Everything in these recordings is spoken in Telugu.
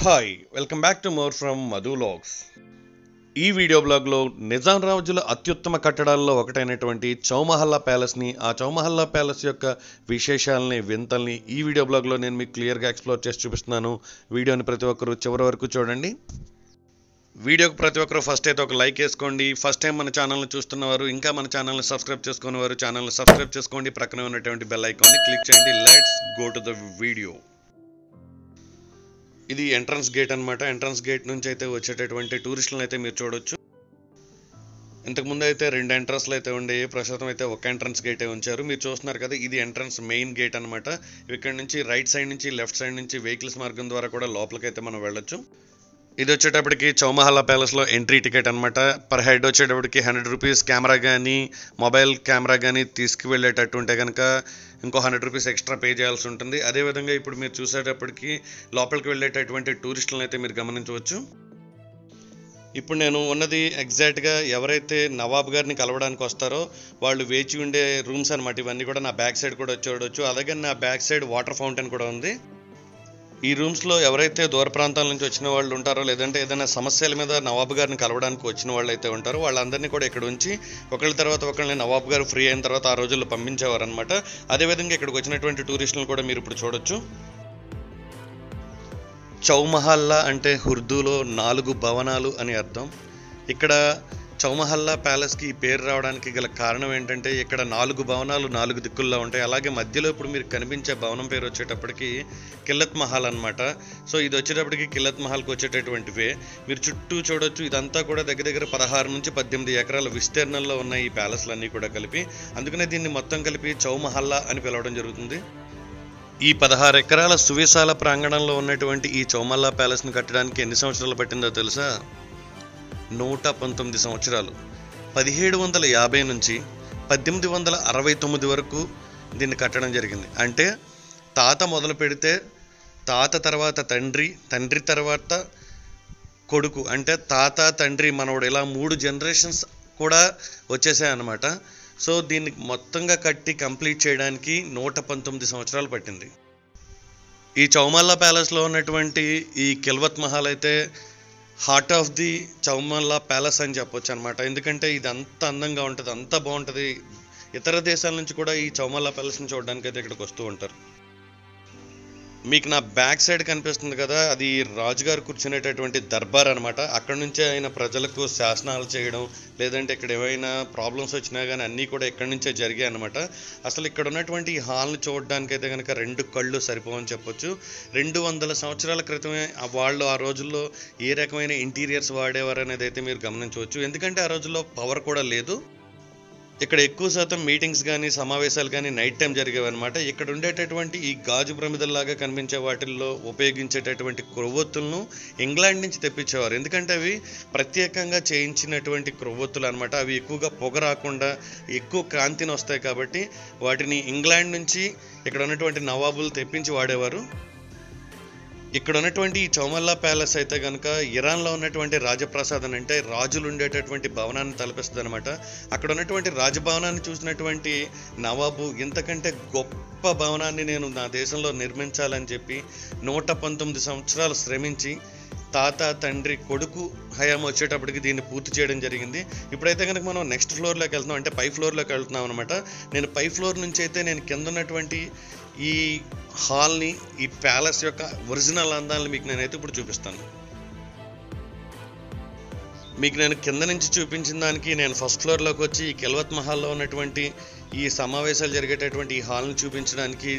Hi welcome back to more from Madhu vlogs. ఈ వీడియో బ్లాగ్లో నిజాం రాజుల అత్యుత్తమ కట్టడాల్లో ఒకటైనటువంటి చౌమహల్లా ప్యాలెస్ని, ఆ చౌమహల్లా ప్యాలెస్ యొక్క విశేషాలని, వింతల్ని ఈ వీడియో బ్లాగ్లో నేను మీకు క్లియర్గా ఎక్స్ప్లోర్ చేసి చూపిస్తున్నాను. వీడియోని ప్రతి ఒక్కరు చివరి వరకు చూడండి. వీడియోకి ప్రతి ఒక్కరు ఫస్ట్ అయితే ఒక లైక్ వేసుకోండి. ఫస్ట్ టైం మన ఛానల్ని చూస్తున్నవారు, ఇంకా మన ఛానల్ని సబ్స్క్రైబ్ చేసుకునేవారు ఛానల్ని సబ్స్క్రైబ్ చేసుకోండి. ప్రక్కనే ఉన్నటువంటి బెల్ ఐకాన్ని క్లిక్ చేయండి. Let's go to the video. ఇది ఎంట్రన్స్ గేట్ అనమాట. ఎంట్రన్స్ గేట్ నుంచి అయితే వచ్చేటటువంటి టూరిస్టులను అయితే మీరు చూడొచ్చు. ఇంతకుముందు అయితే 2 ఎంట్రన్స్లు అయితే ఉండేవి, ప్రస్తుతం అయితే ఒక ఎంట్రన్స్ గేటే ఉంచారు. మీరు చూస్తున్నారు కదా, ఇది ఎంట్రన్స్ మెయిన్ గేట్ అనమాట. ఇక్కడ నుంచి రైట్ సైడ్ నుంచి, లెఫ్ట్ సైడ్ నుంచి వెహికల్స్ మార్గం ద్వారా కూడా లోపలికైతే మనం వెళ్ళొచ్చు. ఇది వచ్చేటప్పటికి చౌమహల్లా ప్యాలెస్లో ఎంట్రీ టికెట్ అనమాట. పర్ హెడ్ వచ్చేటప్పటికి 100 రూపీస్. కెమెరా కానీ, మొబైల్ కెమెరా కానీ తీసుకువెళ్ళేటట్టు ఉంటే కనుక ఇంకో 100 రూపీస్ ఎక్స్ట్రా పే చేయాల్సి ఉంటుంది. అదేవిధంగా ఇప్పుడు మీరు చూసేటప్పటికి లోపలికి వెళ్ళేటటువంటి టూరిస్టులను అయితే మీరు గమనించవచ్చు. ఇప్పుడు నేను ఉన్నది ఎగ్జాక్ట్గా ఎవరైతే నవాబ్ గారిని కలవడానికి వస్తారో వాళ్ళు వేచి ఉండే రూమ్స్ అనమాట. ఇవన్నీ కూడా నా బ్యాక్ సైడ్ కూడా చూడవచ్చు. అలాగే నా బ్యాక్ సైడ్ వాటర్ ఫౌంటైన్ కూడా ఉంది. ఈ రూమ్స్లో ఎవరైతే దూర ప్రాంతాల నుంచి వచ్చిన వాళ్ళు ఉంటారో, లేదంటే ఏదైనా సమస్యల మీద నవాబు గారిని కలవడానికి వచ్చిన వాళ్ళు అయితే ఉంటారో వాళ్ళందరినీ కూడా ఇక్కడ ఉంచి ఒకళ్ళ తర్వాత ఒకళ్ళని నవాబు గారు ఫ్రీ అయిన తర్వాత ఆ రోజుల్లో పంపించేవారు అనమాట. అదేవిధంగా ఇక్కడికి వచ్చినటువంటి టూరిస్టులను కూడా మీరు ఇప్పుడు చూడొచ్చు. చౌమహల్లా అంటే ఉర్దూలో 4 భవనాలు అని అర్థం. ఇక్కడ చౌమహల్లా ప్యాలెస్కి ఈ పేరు రావడానికి గల కారణం ఏంటంటే ఇక్కడ 4 భవనాలు 4 దిక్కుల్లో ఉంటాయి. అలాగే మధ్యలో ఇప్పుడు మీరు కనిపించే భవనం పేరు వచ్చేటప్పటికి కిల్లత్ మహల్ అనమాట. సో ఇది వచ్చేటప్పటికి కిల్లత్ మహల్కి వచ్చేటటువంటి వే. మీరు చుట్టూ చూడొచ్చు. ఇదంతా కూడా దగ్గర దగ్గర 16 నుంచి 18 ఎకరాల విస్తీర్ణంలో ఉన్నాయి ఈ ప్యాలెస్లన్నీ కూడా కలిపి. అందుకనే దీన్ని మొత్తం కలిపి చౌమహల్లా అని పిలవడం జరుగుతుంది. ఈ 16 ఎకరాల సువిశాల ప్రాంగణంలో ఉన్నటువంటి ఈ చౌమహల్లా ప్యాలెస్ని కట్టడానికి ఎన్ని సంవత్సరాలు పట్టిందో తెలుసా? 119 సంవత్సరాలు. 1750 నుంచి 1869 వరకు దీన్ని కట్టడం జరిగింది. అంటే తాత మొదలు పెడితే తాత తర్వాత తండ్రి, తండ్రి తర్వాత కొడుకు, అంటే తాత తండ్రి మనవడు, ఇలా 3 జనరేషన్స్ కూడా వచ్చేసాయి అన్నమాట. సో దీన్ని మొత్తంగా కట్టి కంప్లీట్ చేయడానికి 119 సంవత్సరాలు పట్టింది. ఈ చౌమహల్లా ప్యాలెస్లో ఉన్నటువంటి ఈ కిల్వత్ మహల్ అయితే heart of the Chowmahalla palace అని చెప్పొచ్చు అనమాట. ఎందుకంటే ఇది అంత అందంగా ఉంటుంది, అంత బాగుంటుంది. ఇతర దేశాల నుంచి కూడా ఈ చౌమహల్లా ప్యాలెస్ని చూడడానికి అయితే ఇక్కడికి వస్తూ ఉంటారు. మీకు నా బ్యాక్ సైడ్ కనిపిస్తుంది కదా, అది రాజుగారు కూర్చునేటటువంటి దర్బార్ అనమాట. అక్కడ నుంచే ఆయన ప్రజలకు శాసనాలు చేయడం, లేదంటే ఇక్కడ ఏమైనా ప్రాబ్లమ్స్ వచ్చినా కానీ అన్నీ కూడా ఇక్కడి నుంచే జరిగాయి అనమాట. అసలు ఇక్కడ ఉన్నటువంటి ఈ హాల్ని చూడడానికి అయితే కనుక 2 కళ్ళు సరిపోవని చెప్పొచ్చు. 200 సంవత్సరాల క్రితమే వాళ్ళు ఆ రోజుల్లో ఏ రకమైన ఇంటీరియర్స్ వాడేవారు అనేది అయితే మీరు గమనించవచ్చు. ఎందుకంటే ఆ రోజుల్లో పవర్ కూడా లేదు. ఇక్కడ ఎక్కువ శాతం మీటింగ్స్ కానీ, సమావేశాలు కానీ నైట్ టైం జరిగేవి అనమాట. ఇక్కడ ఉండేటటువంటి ఈ గాజు ప్రమిదల్లాగా కనిపించే వాటిల్లో ఉపయోగించేటటువంటి క్రొవ్వొత్తులను ఇంగ్లాండ్ నుంచి తెప్పించేవారు. ఎందుకంటే అవి ప్రత్యేకంగా చేయించినటువంటి క్రొవ్వొత్తులు అనమాట. అవి ఎక్కువగా పొగ రాకుండా ఎక్కువ కాంతిని వస్తాయి కాబట్టి వాటిని ఇంగ్లాండ్ నుంచి ఇక్కడ ఉన్నటువంటి నవాబులు తెప్పించి వాడేవారు. ఇక్కడ ఉన్నటువంటి ఈ చౌమహల్లా ప్యాలెస్ అయితే కనుక ఇరాన్లో ఉన్నటువంటి రాజప్రసాద్ అని, అంటే రాజులు ఉండేటటువంటి భవనాన్ని తలపిస్తుంది అనమాట. అక్కడ ఉన్నటువంటి రాజభవనాన్ని చూసినటువంటి నవాబు ఇంతకంటే గొప్ప భవనాన్ని నేను నా దేశంలో నిర్మించాలని చెప్పి 119 సంవత్సరాలు శ్రమించి తాత తండ్రి కొడుకు హయాం వచ్చేటప్పటికి దీన్ని పూర్తి చేయడం జరిగింది. ఇప్పుడైతే కనుక మనం నెక్స్ట్ ఫ్లోర్లోకి వెళ్తున్నాం, అంటే పై ఫ్లోర్లోకి వెళ్తున్నాం అనమాట. నేను పై ఫ్లోర్ నుంచి అయితే నేను కింద ఉన్నటువంటి ఈ హాల్ని, ఈ ప్యాలెస్ యొక్క ఒరిజినల్ అందాలను మీకు నేనైతే ఇప్పుడు చూపిస్తాను. మీకు నేను కింద నుంచి చూపించిన దానికి నేను ఫస్ట్ ఫ్లోర్లోకి వచ్చి ఈ కిల్వత్ మహల్లో ఉన్నటువంటి ఈ సమావేశాలు జరిగేటటువంటి ఈ హాల్ని చూపించడానికి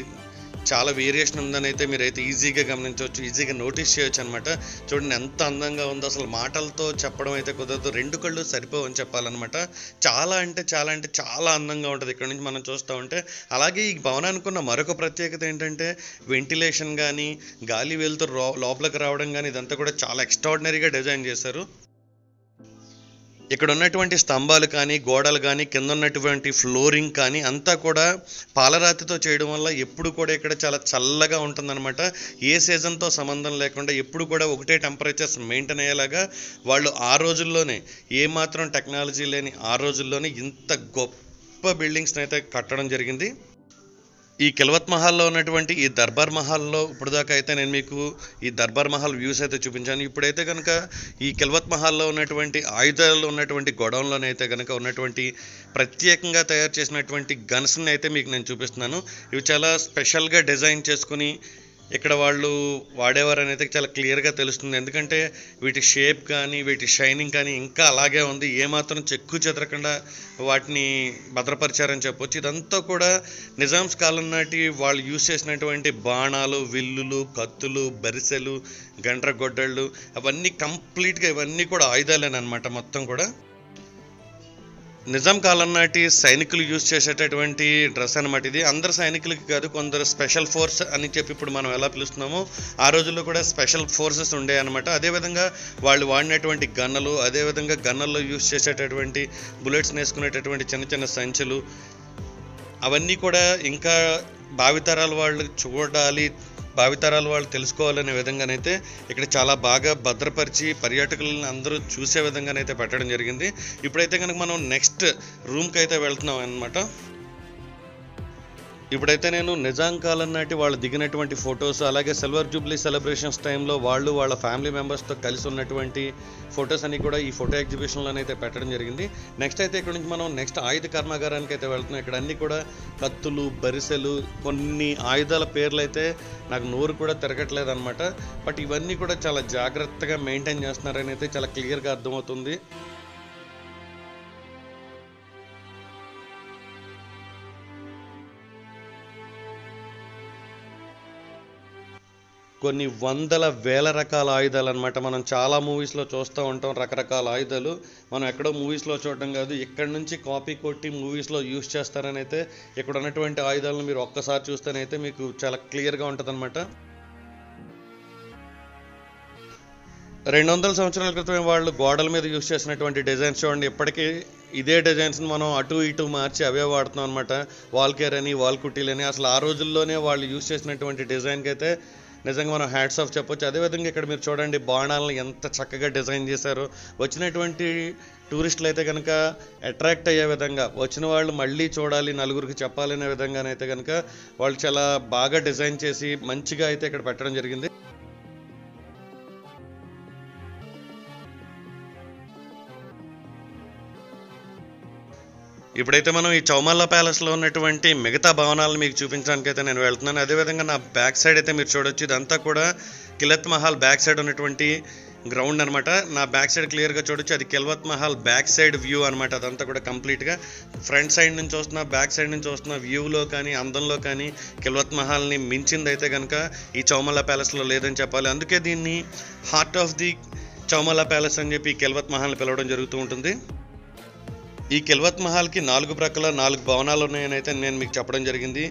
చాలా వేరియేషన్ ఉందని అయితే మీరైతే ఈజీగా గమనించవచ్చు, ఈజీగా నోటీస్ చేయొచ్చు అనమాట. చూడండి ఎంత అందంగా ఉందో, అసలు మాటలతో చెప్పడం అయితే కుదరదు. 2 కళ్ళు సరిపోవని చెప్పాలన్నమాట. చాలా అంటే చాలా అందంగా ఉంటుంది ఇక్కడ నుంచి మనం చూస్తూ ఉంటే. అలాగే ఈ భవనానికి ఉన్న మరొక ప్రత్యేకత ఏంటంటే వెంటిలేషన్ కానీ, గాలి వెలుతురు లోపలికి రావడం కానీ, ఇదంతా కూడా చాలా ఎక్స్ట్రాడినరీగా డిజైన్ చేశారు. ఇక్కడ ఉన్నటువంటి స్తంభాలు కానీ, గోడలు కానీ, కింద ఉన్నటువంటి ఫ్లోరింగ్ కానీ అంతా కూడా పాలరాతితో చేయడం వల్ల ఎప్పుడు కూడా ఇక్కడ చాలా చల్లగా ఉంటుందన్నమాట. ఏ సీజన్తో సంబంధం లేకుండా ఎప్పుడు కూడా ఒకటే టెంపరేచర్స్ మెయింటైన్ అయ్యేలాగా వాళ్ళు ఆ రోజుల్లోనే, ఏమాత్రం టెక్నాలజీ లేని ఆ రోజుల్లోనే ఇంత గొప్ప బిల్డింగ్స్ని అయితే కట్టడం జరిగింది. ఈ కిల్వత్ మహల్లో ఉన్నటువంటి ఈ దర్బార్ మహల్లో ఇప్పుడు దాకా అయితే నేను మీకు ఈ దర్బార్ మహల్ వ్యూస్ అయితే చూపించాను. ఇప్పుడైతే కనుక ఈ కిల్వత్ మహల్లో ఉన్నటువంటి ఆయుధాలు ఉన్నటువంటి గొడౌన్లోనైతే కనుక ఉన్నటువంటి ప్రత్యేకంగా తయారు చేసినటువంటి గన్స్ని అయితే మీకు నేను చూపిస్తున్నాను. ఇవి చాలా స్పెషల్గా డిజైన్ చేసుకుని ఇక్కడ వాళ్ళు వాడేవారు అనేది చాలా క్లియర్గా తెలుస్తుంది. ఎందుకంటే వీటి షేప్ కానీ వీటి షైనింగ్ కానీ ఇంకా అలాగే ఉంది. ఏమాత్రం చెక్కు చెదరకుండా వాటిని భద్రపరిచారని చెప్పొచ్చు. ఇదంతా కూడా నిజామ్స్ కాలం నాటి వాళ్ళు యూజ్ చేసినటువంటి బాణాలు, విల్లులు, కత్తులు, బరిసెలు, గండ్రగొడ్డళ్ళు అవన్నీ కంప్లీట్గా ఇవన్నీ కూడా ఆయుధాలేనమాట మొత్తం కూడా. నిజాం కాలం నాటి సైనికులు యూజ్ చేసేటటువంటి డ్రెస్ అనమాట ఇది. అందరు సైనికులకి కాదు, కొందరు స్పెషల్ ఫోర్స్ అని చెప్పి ఇప్పుడు మనం ఎలా పిలుస్తున్నామో ఆ రోజుల్లో కూడా స్పెషల్ ఫోర్సెస్ ఉండే అనమాట. అదేవిధంగా వాళ్ళు వాడినటువంటి గన్నలు, అదేవిధంగా గన్నల్లో యూజ్ చేసేటటువంటి బుల్లెట్స్ వేసుకునేటటువంటి చిన్న చిన్న సంచులు అవన్నీ కూడా ఇంకా భావితరాల వాళ్ళు చూడాలి, భావితరాల వాళ్ళు తెలుసుకోవాలనే విధంగానైతే ఇక్కడ చాలా బాగా భద్రపరిచి పర్యాటకులను అందరూ చూసే విధంగానైతే పెట్టడం జరిగింది. ఇప్పుడైతే కనుక మనం నెక్స్ట్ రూమ్కి అయితే వెళ్తున్నాం అన్నమాట. ఇప్పుడైతే నేను నిజాం కాలం నాటి వాళ్ళు దిగినటువంటి ఫొటోస్, అలాగే సిల్వర్ జూబ్లీ సెలబ్రేషన్స్ టైంలో వాళ్ళు వాళ్ళ ఫ్యామిలీ మెంబర్స్తో కలిసి ఉన్నటువంటి ఫొటోస్ అన్ని కూడా ఈ ఫోటో ఎగ్జిబిషన్లోనైతే పెట్టడం జరిగింది. నెక్స్ట్ అయితే ఇక్కడ నుంచి మనం నెక్స్ట్ ఆయుధ కర్మాగారానికి అయితే వెళ్తున్నాం. ఇక్కడ అన్నీ కూడా కత్తులు, బరిసెలు, కొన్ని ఆయుధాల పేర్లు అయితే నాకు నోరు కూడా తిరగట్లేదు అనమాట. బట్ ఇవన్నీ కూడా చాలా జాగ్రత్తగా మెయింటైన్ చేస్తున్నారని అయితే చాలా క్లియర్గా అర్థమవుతుంది. కొన్ని వందల వేల రకాల ఆయుధాలు అనమాట. మనం చాలా మూవీస్లో చూస్తూ ఉంటాం రకరకాల ఆయుధాలు. మనం ఎక్కడో మూవీస్లో చూడటం కాదు, ఇక్కడ నుంచి కాపీ కొట్టి మూవీస్లో యూజ్ చేస్తారని అయితే ఇక్కడ ఉన్నటువంటి ఆయుధాలను మీరు ఒక్కసారి చూస్తేనైతే మీకు చాలా క్లియర్గా ఉంటుంది అనమాట. 200 సంవత్సరాల క్రితం వాళ్ళు గోడల మీద యూజ్ చేసినటువంటి డిజైన్స్ చూడండి. ఇప్పటికీ ఇదే డిజైన్స్ని మనం అటు ఇటు మార్చి అవే వాడుతున్నాం అనమాట. వాల్ కేర్ అని, వాల్ కుటీలని. అసలు ఆ రోజుల్లోనే వాళ్ళు యూజ్ చేసినటువంటి డిజైన్కి అయితే నిజంగా మనం హ్యాట్స్ ఆఫ్ చెప్పొచ్చు. అదేవిధంగా ఇక్కడ మీరు చూడండి బాణాలను ఎంత చక్కగా డిజైన్ చేశారో. వచ్చినటువంటి టూరిస్టులు అయితే కనుక అట్రాక్ట్ అయ్యే విధంగా, వచ్చిన వాళ్ళు మళ్ళీ చూడాలి, నలుగురికి చెప్పాలనే విధంగానైతే కనుక వాళ్ళు చాలా బాగా డిజైన్ చేసి మంచిగా అయితే ఇక్కడ పెట్టడం జరిగింది. ఇప్పుడైతే మనం ఈ చౌమల్లా ప్యాలెస్లో ఉన్నటువంటి మిగతా భవనాలను మీకు చూపించడానికి అయితే నేను వెళ్తున్నాను. అదేవిధంగా నా బ్యాక్ సైడ్ అయితే మీరు చూడొచ్చు, ఇదంతా కూడా కిల్వత్ మహల్ బ్యాక్ సైడ్ ఉన్నటువంటి గ్రౌండ్ అనమాట. నా బ్యాక్ సైడ్ క్లియర్గా చూడొచ్చు, అది కిల్వత్ మహల్ బ్యాక్ సైడ్ వ్యూ అనమాట. అదంతా కూడా కంప్లీట్గా ఫ్రంట్ సైడ్ నుంచి వస్తున్న, బ్యాక్ సైడ్ నుంచి వస్తున్న వ్యూలో కానీ అందంలో కానీ కిల్వత్ మహల్ని మించింది అయితే కనుక ఈ చౌమల్లా ప్యాలెస్లో లేదని చెప్పాలి. అందుకే దీన్ని heart of the Chowmahalla palace అని చెప్పి కిల్వత్ మహల్ని పిలవడం జరుగుతూ ఉంటుంది. ఈ కిల్వత్ మహల్కి 4 ప్రక్కల 4 భవనాలు ఉన్నాయని అయితే నేను మీకు చెప్పడం జరిగింది.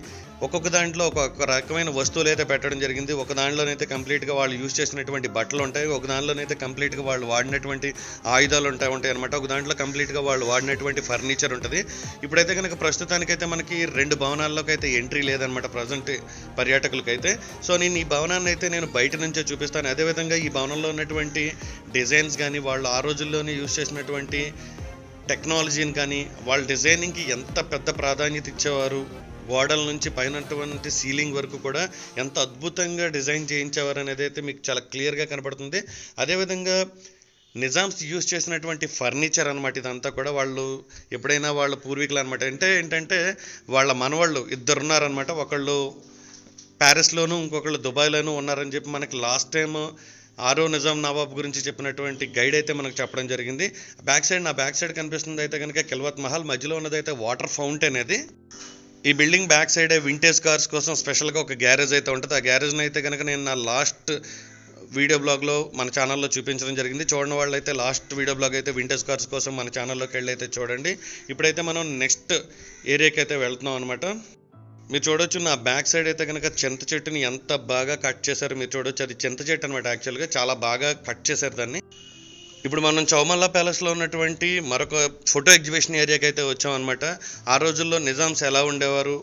ఒక్కొక్క దాంట్లో ఒక్కొక్క రకమైన వస్తువులు అయితే పెట్టడం జరిగింది. ఒక దాంట్లోనైతే కంప్లీట్గా వాళ్ళు యూజ్ చేసినటువంటి బట్టలు ఉంటాయి, ఒక దాంట్లోనైతే కంప్లీట్గా వాళ్ళు వాడినటువంటి ఆయుధాలు ఉంటాయి అనమాట. ఒక దాంట్లో కంప్లీట్గా వాళ్ళు వాడినటువంటి ఫర్నిచర్ ఉంటుంది. ఇప్పుడైతే కనుక ప్రస్తుతానికైతే మనకి 2 భవనాల్లోకి అయితే ఎంట్రీ లేదనమాట ప్రజెంట్ పర్యాటకులకైతే. సో నేను ఈ భవనాన్ని అయితే నేను బయట నుంచే చూపిస్తాను. అదేవిధంగా ఈ భవనంలో ఉన్నటువంటి డిజైన్స్ కానీ, వాళ్ళు ఆ రోజుల్లోనే యూజ్ చేసినటువంటి టెక్నాలజీని కానీ, వాళ్ళ డిజైనింగ్కి ఎంత పెద్ద ప్రాధాన్యత ఇచ్చేవారు, గోడల నుంచి పైనటువంటి సీలింగ్ వరకు కూడా ఎంత అద్భుతంగా డిజైన్ చేయించేవారు అనేది అయితే మీకు చాలా క్లియర్గా కనపడుతుంది. అదేవిధంగా నిజామ్స్ యూజ్ చేసినటువంటి ఫర్నిచర్ అనమాట ఇదంతా కూడా. వాళ్ళు ఎప్పుడైనా వాళ్ళ పూర్వీకులు అనమాట. ఏంటంటే వాళ్ళ మనవాళ్ళు 2 ఉన్నారనమాట. ఒకళ్ళు ప్యారిస్లోను, ఇంకొకళ్ళు దుబాయ్లోనూ ఉన్నారని చెప్పి మనకి లాస్ట్ టైం 6వ నిజాం నవాబ్ గురించి చెప్పినటువంటి గైడ్ అయితే మనకు చెప్పడం జరిగింది. నా బ్యాక్ సైడ్ కనిపిస్తుంది అయితే కనుక కిల్వత్ మహల్, మధ్యలో ఉన్నదైతే వాటర్ ఫౌంటైన్. అది ఈ బిల్డింగ్ బ్యాక్ సైడే వింటేజ్ కార్స్ కోసం స్పెషల్గా ఒక గ్యారేజ్ అయితే ఉంటుంది. ఆ గ్యారేజ్ని అయితే కనుక నేను నా లాస్ట్ వీడియో బ్లాగ్లో మన ఛానల్లో చూపించడం జరిగింది. చూడని వాళ్ళు అయితే లాస్ట్ వీడియో బ్లాగ్ అయితే వింటేజ్ కార్స్ కోసం మన ఛానల్లోకి వెళ్ళి అయితే చూడండి. ఇప్పుడైతే మనం నెక్స్ట్ ఏరియాకి అయితే వెళ్తున్నాం అనమాట. మీరు చూడొచ్చు నా బ్యాక్ సైడ్ అయితే కనుక చింత చెట్టుని ఎంత బాగా కట్ చేశారు మీరు చూడొచ్చు. అది చింత చెట్టు అనమాట. యాక్చువల్గా చాలా బాగా కట్ చేశారు దాన్ని. ఇప్పుడు మనం చౌమల్లా ప్యాలెస్లో ఉన్నటువంటి మరొక ఫోటో ఎగ్జిబిషన్ ఏరియాకి అయితే వచ్చాం అనమాట. ఆ రోజుల్లో నిజామ్స్ ఎలా ఉండేవారు,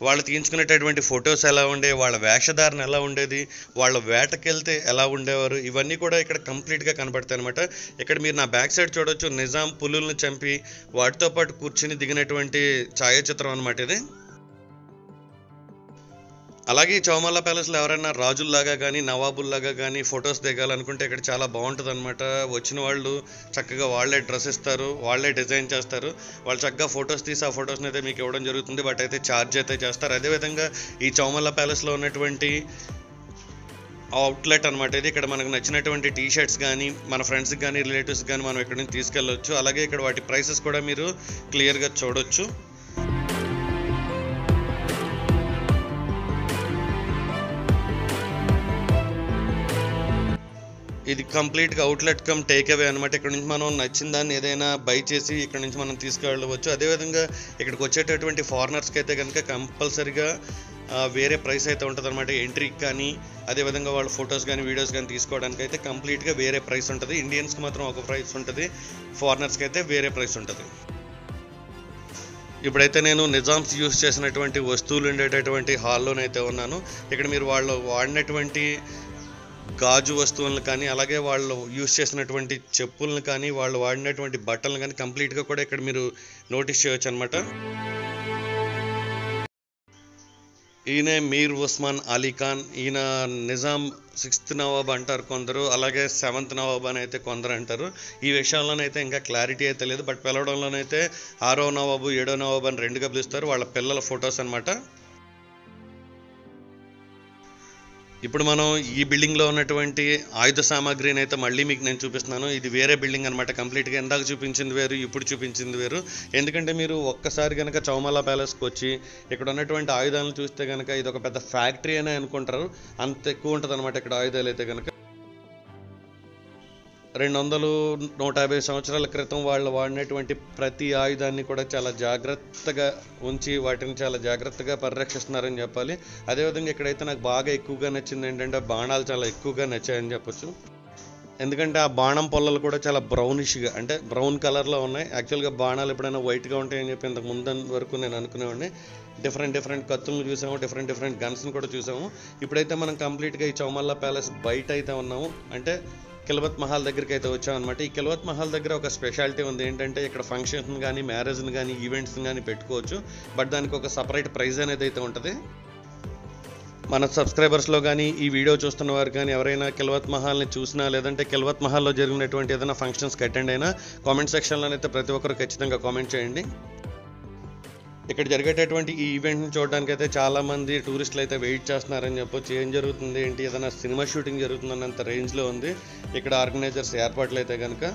వాళ్ళు తీయించుకునేటటువంటి ఫొటోస్ ఎలా ఉండేవి, వాళ్ళ వేషధారణ ఎలా ఉండేది, వాళ్ళ వేటకెళ్తే ఎలా ఉండేవారు, ఇవన్నీ కూడా ఇక్కడ కంప్లీట్గా కనపడతాయి అనమాట. ఇక్కడ మీరు నా బ్యాక్ సైడ్ చూడొచ్చు, నిజాం పులులను చంపి వాటితో పాటు కూర్చుని దిగినటువంటి ఛాయాచిత్రం అనమాట ఇది. అలాగే ఈ చౌమల్లా ప్యాలెస్లో ఎవరైనా రాజుల్లాగా కానీ నవాబుల్లాగా కానీ ఫొటోస్ దిగాలనుకుంటే ఇక్కడ చాలా బాగుంటుంది అనమాట. వచ్చిన వాళ్ళు చక్కగా వాళ్ళే డ్రెస్ ఇస్తారు, వాళ్ళే డిజైన్ చేస్తారు, వాళ్ళు చక్కగా ఫొటోస్ తీసి ఆ ఫొటోస్ని అయితే మీకు ఇవ్వడం జరుగుతుంది. బట్ అయితే ఛార్జ్ అయితే చేస్తారు. అదేవిధంగా ఈ చౌమల్లా ప్యాలెస్లో ఉన్నటువంటి అవుట్లెట్ అనమాట ఇది. ఇక్కడ మనకు నచ్చినటువంటి టీ షర్ట్స్ కానీ మన ఫ్రెండ్స్కి కానీ రిలేటివ్స్ కానీ మనం ఇక్కడ నుంచి తీసుకెళ్ళవచ్చు. అలాగే ఇక్కడ వాటి ప్రైసెస్ కూడా మీరు క్లియర్గా చూడొచ్చు. ఇది కంప్లీట్గా అవుట్లెట్ కమ్ టేక్ అవే అనమాట. ఇక్కడ నుంచి మనం నచ్చిన దాన్ని ఏదైనా బై చేసి ఇక్కడ నుంచి మనం తీసుకెళ్ళవచ్చు. అదేవిధంగా ఇక్కడికి వచ్చేటటువంటి ఫారినర్స్కి అయితే కనుక కంపల్సరీగా వేరే ప్రైస్ అయితే ఉంటుంది అనమాట. ఎంట్రీకి కానీ అదేవిధంగా వాళ్ళ ఫొటోస్ కానీ వీడియోస్ కానీ తీసుకోవడానికి అయితే కంప్లీట్గా వేరే ప్రైస్ ఉంటుంది. ఇండియన్స్కి మాత్రం ఒక ప్రైస్ ఉంటుంది, ఫారినర్స్కి అయితే వేరే ప్రైస్ ఉంటుంది. ఇప్పుడైతే నేను నిజామ్స్ యూస్ చేసినటువంటి వస్తువులు ఉండేటటువంటి హాల్లోనైతే ఉన్నాను. ఇక్కడ మీరు వాళ్ళు వాడినటువంటి గాజు వస్తువులను కానీ అలాగే వాళ్ళు యూస్ చేసినటువంటి చెప్పులను కానీ వాళ్ళు వాడినటువంటి బట్టలను కానీ కంప్లీట్గా కూడా ఇక్కడ మీరు నోటీస్ చేయవచ్చు అనమాట. ఈయన మీర్ ఉస్మాన్ అలీ ఖాన్. ఈయన నిజాం 6th నవాబ్ అంటారు కొందరు, అలాగే 7th నవాబ్ అని అయితే కొందరు అంటారు. ఈ విషయాల్లోనైతే ఇంకా క్లారిటీ అయితే లేదు. బట్ పిలవడంలోనైతే 6వ నవాబు 7వ నవాబు అని 2గా పిలుస్తారు. వాళ్ళ పిల్లల ఫొటోస్ అనమాట. ఇప్పుడు మనం ఈ బిల్డింగ్లో ఉన్నటువంటి ఆయుధ సామాగ్రిని అయితే మళ్ళీ మీకు నేను చూపిస్తున్నాను. ఇది వేరే బిల్డింగ్ అనమాట. కంప్లీట్గా ఇందాక చూపించింది వేరు, ఇప్పుడు చూపించింది వేరు. ఎందుకంటే మీరు ఒక్కసారి కనుక చౌమల్లా ప్యాలెస్కి వచ్చి ఇక్కడ ఉన్నటువంటి ఆయుధాలను చూస్తే కనుక ఇది ఒక పెద్ద ఫ్యాక్టరీ అనే అనుకుంటారు. అంత ఎక్కువ ఉంటుంది అనమాట ఇక్కడ ఆయుధాలు అయితే కనుక. 200-150 సంవత్సరాల క్రితం వాళ్ళు వాడినటువంటి ప్రతి ఆయుధాన్ని కూడా చాలా జాగ్రత్తగా ఉంచి వాటిని చాలా జాగ్రత్తగా పరిరక్షిస్తున్నారని చెప్పాలి. అదేవిధంగా ఇక్కడైతే నాకు బాగా ఎక్కువగా నచ్చింది ఏంటంటే బాణాలు చాలా ఎక్కువగా నచ్చాయని చెప్పొచ్చు. ఎందుకంటే ఆ బాణం పొల్లలు కూడా చాలా బ్రౌనిష్గా అంటే బ్రౌన్ కలర్లో ఉన్నాయి. యాక్చువల్గా బాణాలు ఎప్పుడైనా వైట్గా ఉంటాయని చెప్పి ఇంతకు ముందు వరకు నేను అనుకునేవాడిని. డిఫరెంట్ కత్తులను చూసాము, డిఫరెంట్ గన్స్ని కూడా చూసాము. ఇప్పుడైతే మనం కంప్లీట్గా ఈ చౌమల్లా ప్యాలెస్ బయట అయితే ఉన్నాము. అంటే కిల్వత్ మహల్ దగ్గరికి అయితే వచ్చామన్నమాట. ఈ కిల్వత్ మహల్ దగ్గర ఒక స్పెషాలిటీ ఉంది. ఏంటంటే ఇక్కడ ఫంక్షన్స్ కానీ మ్యారేజ్ని కానీ ఈవెంట్స్ని కానీ పెట్టుకోవచ్చు. బట్ దానికి ఒక సపరేట్ ప్రైజ్ అనేది అయితే ఉంటుంది. మన సబ్స్క్రైబర్స్లో కానీ ఈ వీడియో చూస్తున్న వారు కానీ ఎవరైనా కిల్వత్ మహల్ని చూసినా లేదంటే కిల్వత్ మహల్లో జరిగినటువంటి ఏదైనా ఫంక్షన్స్కి అటెండ్ అయినా కామెంట్ సెక్షన్లోనైతే ప్రతి ఒక్కరు ఖచ్చితంగా కామెంట్ చేయండి. ఇక్కడ జరిగేటటువంటి ఈ ఈవెంట్ని చూడడానికి అయితే చాలామంది టూరిస్టులు అయితే వెయిట్ చేస్తున్నారని చెప్పొచ్చు. ఏం జరుగుతుంది ఏంటి, ఏదైనా సినిమా షూటింగ్ జరుగుతుందన్నంత రేంజ్లో ఉంది ఇక్కడ ఆర్గనైజర్స్ ఏర్పాట్లు అయితే కనుక.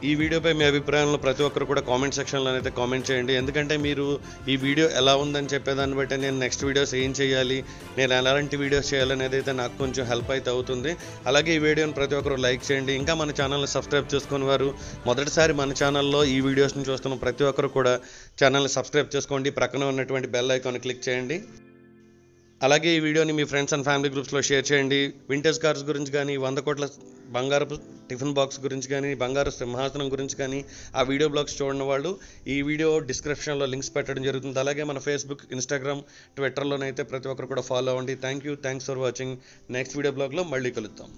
ఈ వీడియోపై మీ అభిప్రాయాలను ప్రతి ఒక్కరు కూడా కామెంట్ సెక్షన్లో అయితే కామెంట్ చేయండి. ఎందుకంటే మీరు ఈ వీడియో ఎలా ఉందని చెప్పేదాన్ని బట్టి నేను నెక్స్ట్ వీడియోస్ ఏం చేయాలి, నేను ఎలాంటి వీడియోస్ చేయాలనేది అయితే నాకు కొంచెం హెల్ప్ అయితే అవుతుంది. అలాగే ఈ వీడియోని ప్రతి ఒక్కరు లైక్ చేయండి. ఇంకా మన ఛానల్ని సబ్స్క్రైబ్ చేసుకుని వారు మొదటిసారి మన ఛానల్లో ఈ వీడియోస్ని చూస్తున్న ప్రతి ఒక్కరు కూడా ఛానల్ని సబ్స్క్రైబ్ చేసుకోండి. ప్రక్కన ఉన్నటువంటి బెల్ ఐకాన్ క్లిక్ చేయండి. అలాగే ఈ వీడియోని మీ ఫ్రెండ్స్ అండ్ ఫ్యామిలీ గ్రూప్స్లో షేర్ చేయండి. వింటేజ్ కార్స్ గురించి కానీ 100 కోట్ల బంగారపు టిఫిన్ బాక్స్ గురించి కానీ బంగారు సింహాసనం గురించి కానీ ఆ వీడియో బ్లాగ్స్ చూడని వాళ్ళు ఈ వీడియో డిస్క్రిప్షన్లో లింక్స్ పెట్టడం జరుగుతుంది. అలాగే మన ఫేస్బుక్, ఇన్స్టాగ్రామ్, ట్విట్టర్లోనైతే ప్రతి ఒక్కరు కూడా ఫాలో అవ్వండి. Thanks for watching. Next video బ్లాగ్లో మళ్ళీ కలుద్దాం.